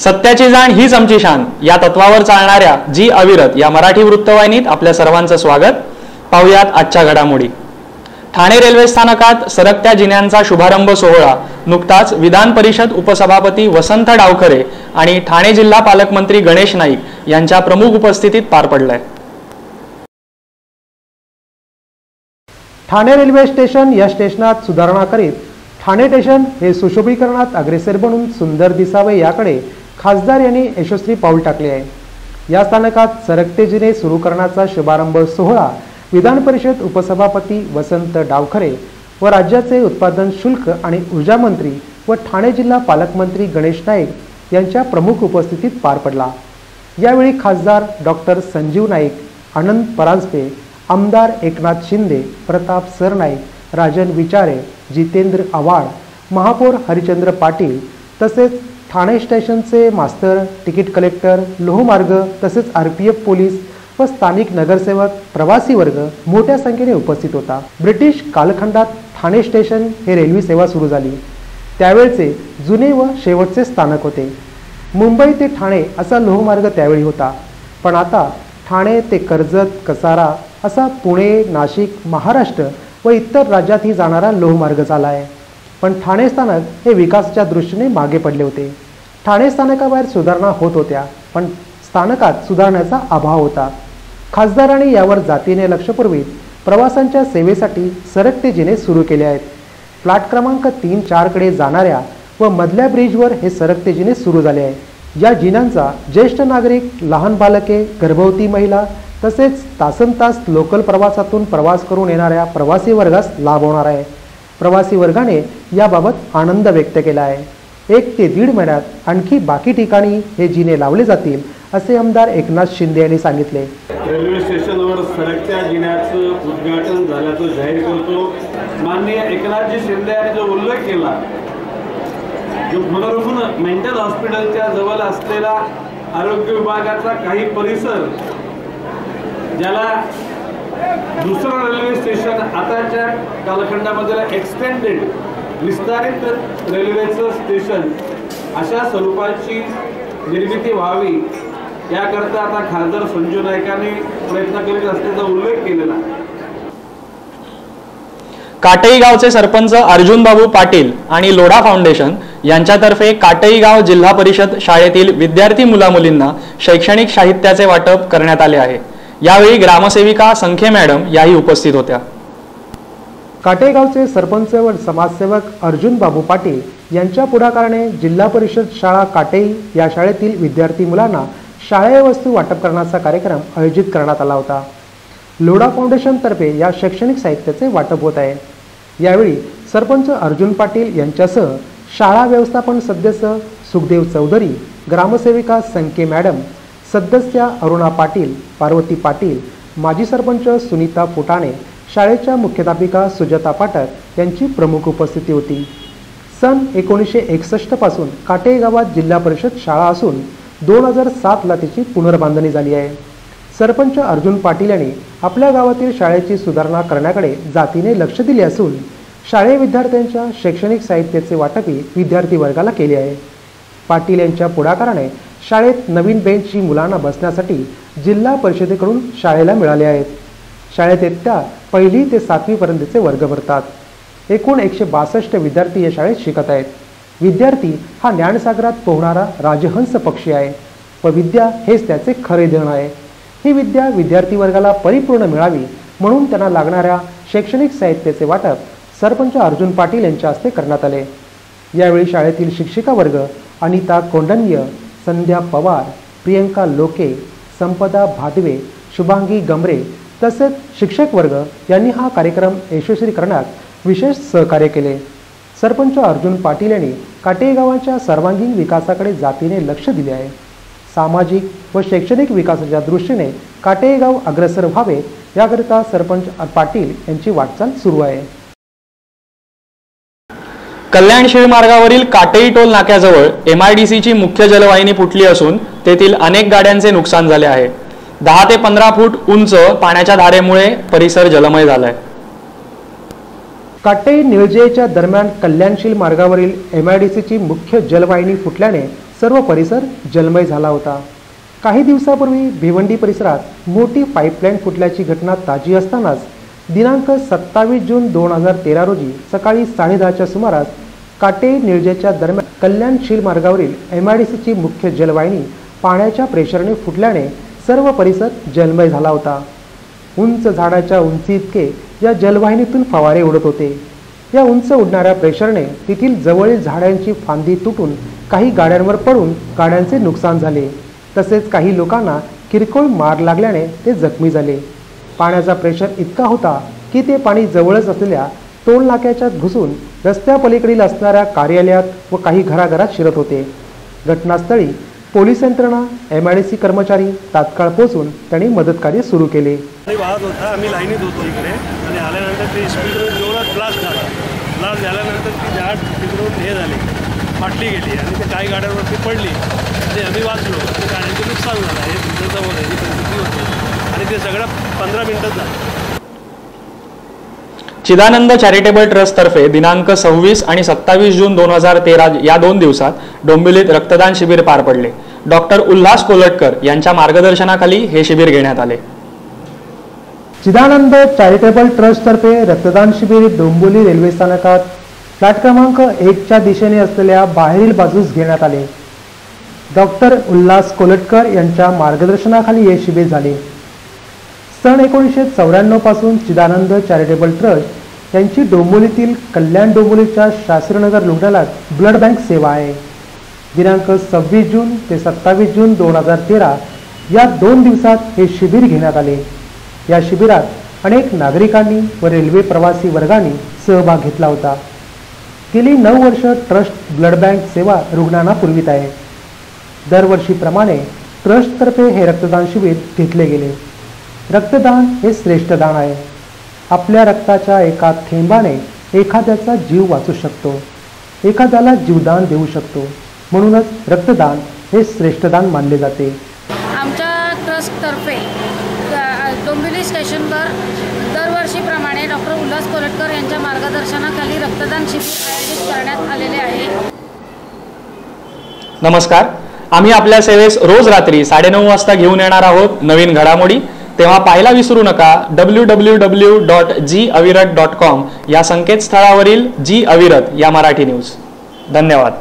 सत्याची जाण हीच आमची शान या तत्वावर चालणाऱ्या जी अविरत या मराठी वृत्तवाहिनीत आपल्या सर्वांचं स्वागत। पाहुयात आजच्या घडामोडी। ठाणे रेल्वे स्थानकात सरकत्या जिन्यांचा शुभारंभ सोहळा नुकताच विधान परिषद उपसभापती वसंत डावखरे आणि ठाणे जिल्हा पालकमंत्री गणेश नाईक यांच्या प्रमुख उपस्थितीत पार पडलाय। ठाणे रेल्वे स्टेशन या स्टेशनात सुधारणा करीत ठाणे स्टेशन हे सुशोभीकरणात अग्रेसर बनून सुंदर दिसावे याकडे खासदार यांनी यशस्वी पाऊल टाकले आहे। या स्थानकात सरकते जिने सुरू करण्याचा शुभारंभ सोहळा विधान परिषद उपसभापती वसंत डावखरे व राज्याचे उत्पादन शुल्क आणि ऊर्जा मंत्री व ठाणे जिल्हा पालकमंत्री गणेश नाईक यांच्या प्रमुख उपस्थितीत पार पडला। यावेळी खासदार डॉक्टर संजीव नाईक, आनंद परांजपे, आमदार एकनाथ शिंदे, प्रताप सरनाईक, राजन विचारे, जितेंद्र आव्हाड, महापौर हरिचंद्र पाटील तसेच ठाणे स्टेशनचे मास्तर, तिकीट कलेक्टर, लोहमार्ग तसेच आरपीएफ पोलीस व स्थानिक नगरसेवक, प्रवासी वर्ग मोठ्या संख्येने उपस्थित होता। ब्रिटिश कालखंडात ठाणे स्टेशन हे रेल्वे सेवा सुरू झाली त्यावेळचे जुने व शेवटचे स्थानक होते। मुंबई ते ठाणे असा लोहमार्ग त्यावेळी होता, पण आता ठाणे ते कर्जत, कसारा असा पुणे, नाशिक, महाराष्ट्र व इतर राज्यातही जाणारा लोहमार्ग झाला आहे। पण ठाणे स्थानक हे विकासाच्या दृष्टीने मागे पडले होते। ठाणे स्थानकाबाहेर सुधारणा होत होत्या, पण स्थानकात सुधारण्याचा अभाव होता। खासदारांनी यावर जातीने लक्ष पुरवीत प्रवाशांच्या सेवेसाठी सरकते जिने सुरू केले आहेत। प्लॅट क्रमांक 3-4 कडे जाणाऱ्या व मधल्या ब्रिजवर हे सरकते जिने सुरू झाले आहे। या जिन्यांचा ज्येष्ठ नागरिक, लहान बालके, गर्भवती महिला तसेच तासनतास लोकल प्रवासातून प्रवास करून येणाऱ्या प्रवासी वर्गास लाभ होणार आहे। प्रवासी वर्गाने याबाबत आनंद व्यक्त केला आहे। 1 ते 1.5 महिन्यात आणखी बाकी ठिकाणी हे जिने लावले जातील असे आमदार एकनाथ शिंदे यांनी सांगितले। रेल्वे स्टेशनवर सरकत्या जिन्याचं उद्घाटन झाल्याचं जाहीर करतो। माननीय एकनाथजी शिंदे यांनी जो उल्लेख केला, जो मनोरुग्ण मेंटल हॉस्पिटलच्या जवळ असलेला आरोग्य विभागाचा काही परिसर, ज्याला दुसरं रेल्वे स्टेशन आताच्या कालखंडामध्ये एक्सटेंडेड विस्तारित रेल्वेचं स्टेशन अशा स्वरूपाची निर्मिती व्हावी याकरता आता खासदार संजीव नाईकांनी प्रयत्न करीत असल्याचा उल्लेख केलेला। काटई गावचे सरपंच अर्जुन बाबू पाटील आणि लोढा फाउंडेशन यांच्यातर्फे काटई गाव जिल्हा परिषद शाळेतील विद्यार्थी मुलामुलींना शैक्षणिक साहित्याचे वाटप करण्यात आले आहे। यावेळी ग्रामसेविका संखे मॅडम याही उपस्थित होत्या। काटेगावचे सरपंच व समाजसेवक अर्जुन बाबू पाटील यांच्या पुढाकाराने जिल्हा परिषद शाळा काटेई या शाळेतील विद्यार्थी मुलांना शाळेय वस्तू वाटप करण्याचा कार्यक्रम आयोजित करण्यात आला होता। लोढा फाउंडेशन तर्फे या शैक्षणिक साहित्याचे वाटप होत आहे। यावेळी सरपंच अर्जुन पाटील यांच्यासह शाळा व्यवस्थापन सदस्य सुखदेव चौधरी, ग्रामसेविका संखे मॅडम, सदस्य अरुणा पाटील, पार्वती पाटील, माजी सरपंच सुनीता फुटाणे, शाळेच्या मुख्याध्यापिका सुजाता पाठक यांची प्रमुख उपस्थिती होती। सन 1961 पासून काटे गावात जिल्हा परिषद शाळा असून 2007 ला तिची पुनर्बांधणी झाली आहे। सरपंच अर्जुन पाटील यांनी आपल्या गावातील शाळेची सुधारणा करण्याकडे जातीने लक्ष दिले असून शाळेय विद्यार्थ्यांच्या शैक्षणिक साहित्याचे वाटपही विद्यार्थी वर्गाला केले आहे। पाटील यांच्या पुढाकाराने शाळेत नवीन बेंचची मुलांना बसण्यासाठी जिल्हा परिषदेकडून शाळेला मिळाले आहेत। शाळेत इयत्ता 1ली ते 7वी पर्यंतचे वर्ग भरतात। एकूण 162 विद्यार्थी या शाळेत शिकत आहेत। विद्यार्थी हा ज्ञानसागरात पोहणारा राजहंस पक्षी आहे व विद्या हेच त्याचे खरे धन आहे। ही विद्या विद्यार्थी वर्गाला परिपूर्ण मिळावी म्हणून त्यांना लागणाऱ्या शैक्षणिक साहित्याचे वाटप सरपंच अर्जुन पाटील यांच्या हस्ते करण्यात आले। यावेळी शाळेतील शिक्षिका वर्ग अनिता कोंडन्य, संध्या पवार, प्रियंका लोके, संपदा भादवे, शुभांगी गमरे तसेच शिक्षक वर्ग यांनी हा कार्यक्रम यशस्वी करण्यात विशेष सहकार्य केले। सरपंच अर्जुन पाटील यांनी काटे गावाच्या सर्वांगीण विकासाकडे जातीने लक्ष दिले आहे। सामाजिक व शैक्षणिक विकासाच्या दृष्टीने काटे गाव अग्रेसर व्हावे याकरिता सरपंच पाटील यांची वाटचाल सुरू आहे। कल्याण शिळमार्गावरील काटेई टोल नाक्याजवळ MIDCची मुख्य जलवाहिनी फुटली असून तेथील अनेक गाड्यांचे नुकसान झाले आहे। 10 ते 15 फूट उंच पाण्याच्या धारेमुळे परिसर जलमय झालाय। काटेई निळजेच्या दरम्यान कल्याणशील मार्गावरील MIDCची मुख्य जलवाहिनी फुटल्याने सर्व परिसर जलमय झाला होता. काही दिवसापूर्वी भिवंडी परिसरात मोठी पाईपलाईन फुटल्याची घटना ताजी असतानाच दिनांक 27 जून 2013 रोजी सकाळी 10:30च्या सुमारास काटे निळजेच्या दरम्यान कल्याणशील मार्गावरील MIDCची मुख्य जलवाहिनी पाण्याच्या प्रेशरने फुटल्याने सर्व परिसर जलमय झाला होता. उंच झाडाच्या उंची इतके या जलवाहिनीतून फवारे उडत होते. या उंच उडणाऱ्या प्रेशरने तेथील जवळील झाडांची फांदी तुटून काही गाड्यांवर पडून गाड्यांचे नुकसान झाले. तसेच काही लोकांना किरकोळ मार लागल्याने ते जखमी झाले. पाण्याचा प्रेशर इतका होता की ते पाणी जवळच असलेल्या टोल नाक्याच्या घुसून रस्त्यापलीकडील असणाऱ्या कार्यालयात व काही घराघरात शिरत होते. घटनास्थळी पोलीस यंत्रणा MIDC कर्मचारी तात्काळ पोहोचून त्यांनी मदतकार्य सुरू केले. वाहत होता, आम्ही लाईनीत होतो इकडे आणि आल्यानंतर ते स्पीडवर जोरात ब्लास्ट झाला. ब्लास्ट झाल्यानंतर ती झाड तिकडून हे झाली, फाटली गेली आणि ते काही गाड्यांवरती पडली आणि आम्ही वाचलो. ते गाड्यांचं नुकसान झालं. हे तुमचं होतं परिस्थिती होती आणि ते सगळं 15 मिनिटात झालं. चिदानंद चॅरिटेबल ट्रस्ट तर्फे दिनांक 26 आणि 27 जून 2013 या 2 दिवसात डोंबिवलीत रक्तदान शिबिर पार पडले. डॉक्टर उल्हास कोलटकर यांच्या मार्गदर्शनाखाली हे शिबिर घेण्यात आले. चिदानंद चॅरिटेबल ट्रस्ट तर्फे रक्तदान शिबिर डोंबिवली रेल्वे स्थानकात फ्लॅट क्रमांक 1च्या दिशेने असलेल्या बाहेरील बाजूस घेण्यात आले. डॉक्टर उल्हास कोलटकर यांच्या मार्गदर्शनाखाली हे शिबिर झाले. सन 1994 पासून चिदानंद चॅरिटेबल ट्रस्ट यांची डोंबिवलीतील कल्याण डोंबिवलीच्या शास्त्रीनगर रुग्णालयात ब्लड बँक सेवा आहे. दिनांक 26 जून ते 27 जून 2013 या 2 दिवसात हे शिबिर घेण्यात आले. या शिबिरात अनेक नागरिकांनी व रेल्वे प्रवासी वर्गाने सहभाग घेतला होता. गेली 9 वर्ष ट्रस्ट ब्लड बँक सेवा रुग्णांना पुरवित आहे. दरवर्षीप्रमाणे ट्रस्टतर्फे हे रक्तदान शिबिर घेतले गेले. रक्तदान हे श्रेष्ठ दान आहे. आपल्या रक्ताच्या एका थेंबाने एखाद्याचा जीव वाचू शकतो, एखाद्याला जीवदान देऊ शकतो. म्हणूनच रक्तदान हे श्रेष्ठ दान मानले जाते. आमच्या ट्रस्टतर्फे डोंबिवली स्टेशनवर दरवर्षीप्रमाणे डॉक्टर उल्हास कोलटकर यांच्या मार्गदर्शनाखाली रक्तदान शिबिर आयोजित करण्यात आलेले आहे. नमस्कार, आम्ही आपल्या सेवेस रोज रात्री 9:30 वाजता घेऊन येणार आहोत नवीन घडामोडी. तेव्हा पाहायला विसरू नका www.gavirat.com या संकेतस्थळावरील जी अविरत या मराठी न्यूज. धन्यवाद.